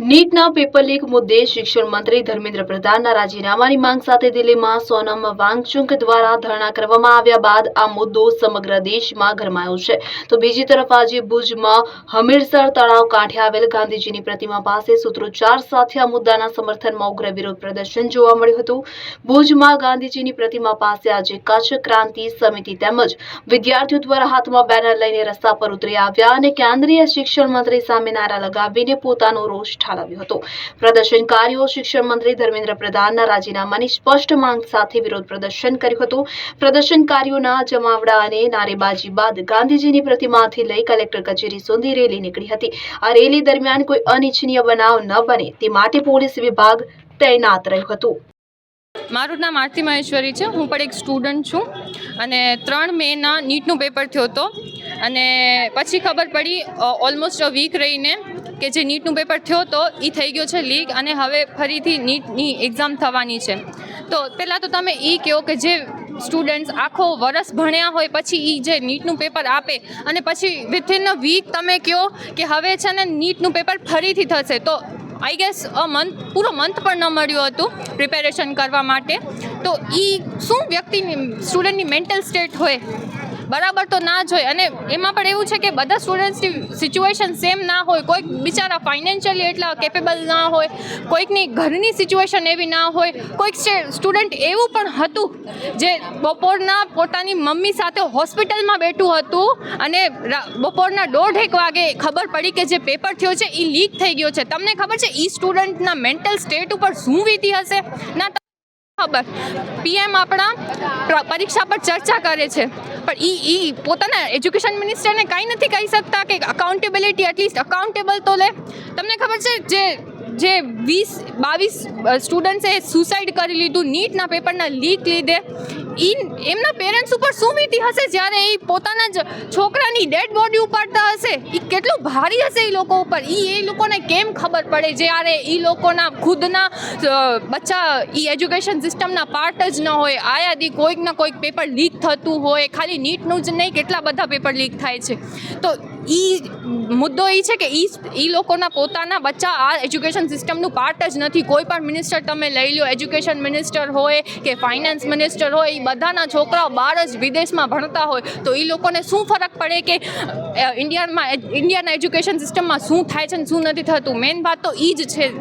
નીટના paper leak મુદ્દે શિક્ષણ મંત્રી ધર્મેન્દ્ર પ્રધાનના રાજીનામાની માંગ સાથે દિલ્હીમાં સોનમ વાંગચુક દ્વારા ધરણા કરવામાં આવ્યા બાદ આ મુદ્દો સમગ્ર દેશમાં ગરમાયો છે. તો બીજી તરફ આજે ભુજમાં હમીરસર તળાવ કાંઠે આવેલ ગાંધીજીની પ્રતિમા પાસે સૂત્રોચ્ચાર સાથે આ મુદ્દાના સમર્થનમાં ઉગ્ર વિરોધ પ્રદર્શન જોવા મળ્યું હતું. ભુજમાં ગાંધીજીની પ્રતિમા પાસે આજે કચ્છ ક્રાંતિ સમિતિ તેમજ વિદ્યાર્થીઓ દ્વારા હાથમાં બેનર લઈને રસ્તા પર ઉતરી આવ્યા અને કેન્દ્રીય શિક્ષણ મંત્રી સામે નારા લગાવીને પોતાનો રોષ ઠાલવ્યો હતો. પ્રદર્શનકારીઓ શિક્ષણ મંત્રી ધર્મેન્દ્ર પ્રધાનના રાજીનામાની સ્પષ્ટ માંગ સાથે વિરોધ પ્રદર્શન કર્યું હતું. પ્રદર્શનકારીઓના જમાવડા અને નારેબાજી બાદ ગાંધીજીની પ્રતિમાથી લઈ કલેક્ટર કચેરી સુધી રેલી નીકળી હતી. આ રેલી દરમિયાન કોઈ અનિચ્છનીય બનાવ ન બને તે માટે પોલીસ વિભાગ તૈનાત રહ્યું હતું. મારું નામ આરતી મહેશ્વરી છે. હું પણ એક સ્ટુડન્ટ છું અને 3 મેના નીટનું પેપર થયો હતો અને પછી ખબર પડી ઓલમોસ્ટ અ વીક રહીને કે જે નીટનું પેપર થયો હતો એ થઈ ગયો છે લીક અને હવે ફરીથી નીટની એક્ઝામ થવાની છે. તો પહેલાં તો તમે એ કહો કે જે સ્ટુડન્ટ્સ આખો વરસ ભણ્યા હોય પછી એ જે નીટનું પેપર આપે અને પછી વિથિન અ વીક તમે કહો કે હવે છે ને નીટનું પેપર ફરીથી થશે, તો આઈ ગેસ પૂરો મંથ પણ ન મળ્યું હતું પ્રિપેરેશન કરવા માટે. તો એ શું વ્યક્તિની સ્ટુડન્ટની મેન્ટલ સ્ટેટ હોય, બરાબર તો ના જ હોય. અને એમાં પણ એવું છે કે બધા સ્ટુડન્ટ્સની સિચ્યુએશન સેમ ના હોય. કોઈક બિચારા ફાઇનાન્શિયલી એટલા કેપેબલ ના હોય, કોઈકની ઘરની સિચ્યુએશન એવી ના હોય. કોઈક સ્ટુડન્ટ એવું પણ હતું જે બપોરના પોતાની મમ્મી સાથે હોસ્પિટલમાં બેઠું હતું અને બપોરના 1:30 વાગે ખબર પડી કે જે પેપર થયો છે એ લીક થઈ ગયો છે. તમને ખબર છે એ સ્ટુડન્ટના મેન્ટલ સ્ટેટ ઉપર શું વીતી હશે? ના ખબર. પીએમ આપણા પરીક્ષા પર ચર્ચા કરે છે પણ એ પોતાના એજ્યુકેશન મિનિસ્ટરને કાંઈ નથી કહી શકતા કે અકાઉન્ટેબિલિટી એટલીસ્ટ અકાઉન્ટેબલ તો લે. તમને ખબર છે જે 22 સ્ટુડન્ટ્સે સુસાઇડ કરી લીધું નીટના પેપરના લીક લીધે, એમના પેરેન્ટ્સ ઉપર શું વીતી હશે જ્યારે એ પોતાના જ છોકરાની ડેડ બોડી ઉપાડતા હશે? એ કેટલું ભારી હશે એ લોકો ઉપર. એ લોકોને કેમ ખબર પડે જ્યારે એ લોકોના ખુદના બચ્ચા એ એજ્યુકેશન સિસ્ટમના પાર્ટ જ ન હોય? આયાદી કોઈક ના કોઈક પેપર લીક થતું હોય. ખાલી નીટનું જ નહીં, કેટલા બધા પેપર લીક થાય છે. તો મુદ્દો એ છે કે એ લોકોના પોતાના બચ્ચા આ એજ્યુકેશન સિસ્ટમનું પાર્ટ જ નથી. કોઈ પણ મિનિસ્ટર તમે લઈ લો, એજ્યુકેશન મિનિસ્ટર હોય કે ફાઇનાન્સ મિનિસ્ટર હોય, એ બધાના છોકરાઓ બહાર જ વિદેશમાં ભણતા હોય. તો એ લોકોને શું ફરક પડે કે ઇન્ડિયાના એજ્યુકેશન સિસ્ટમમાં શું થાય છે ને શું નથી થતું? મેઇન વાત તો એ જ છે.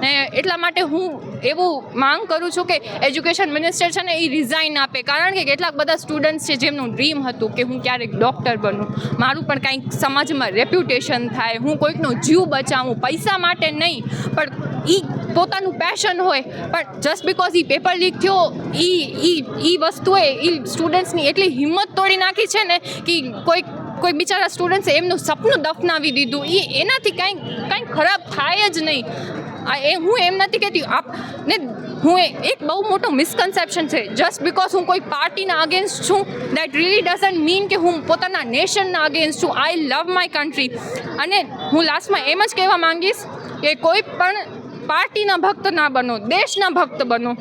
ને એટલા માટે હું એવું માંગ કરું છું કે એજ્યુકેશન મિનિસ્ટર છે ને એ રિઝાઇન આપે. કારણ કે કેટલાક બધા સ્ટુડન્ટ્સ છે જેમનું ડ્રીમ હતું કે હું ક્યારેક ડૉક્ટર બનું, મારું પણ કાંઈક સમાજમાં રેપ્યુટેશન થાય, હું કોઈકનો જીવ બચાવું, પૈસા માટે નહીં પણ એ પોતાનું પેશન હોય. પણ just because A paper leak થયો એ વસ્તુએ એ સ્ટુડન્ટ્સની એટલી હિંમત તોડી નાખી છે ને કે કોઈ બિચારા સ્ટુડન્ટ્સે એમનું સપનું દફનાવી દીધું. એનાથી કાંઈ ખરાબ થાય જ નહીં. હું એમ નથી કહેતી ને હું એક બહુ મોટો મિસકન્સેપ્શન છે. જસ્ટ બિકોઝ હું કોઈ પાર્ટીના અગેન્સ્ટ છું દેટ રિયલી ડઝન્ટ મીન કે હું પોતાના નેશનના અગેન્સ્ટ છું. આઈ લવ માય કન્ટ્રી. અને હું લાસ્ટમાં એમ જ કહેવા માંગીશ કે કોઈ પણ પાર્ટીના ભક્ત ના બનો, દેશના ભક્ત બનો.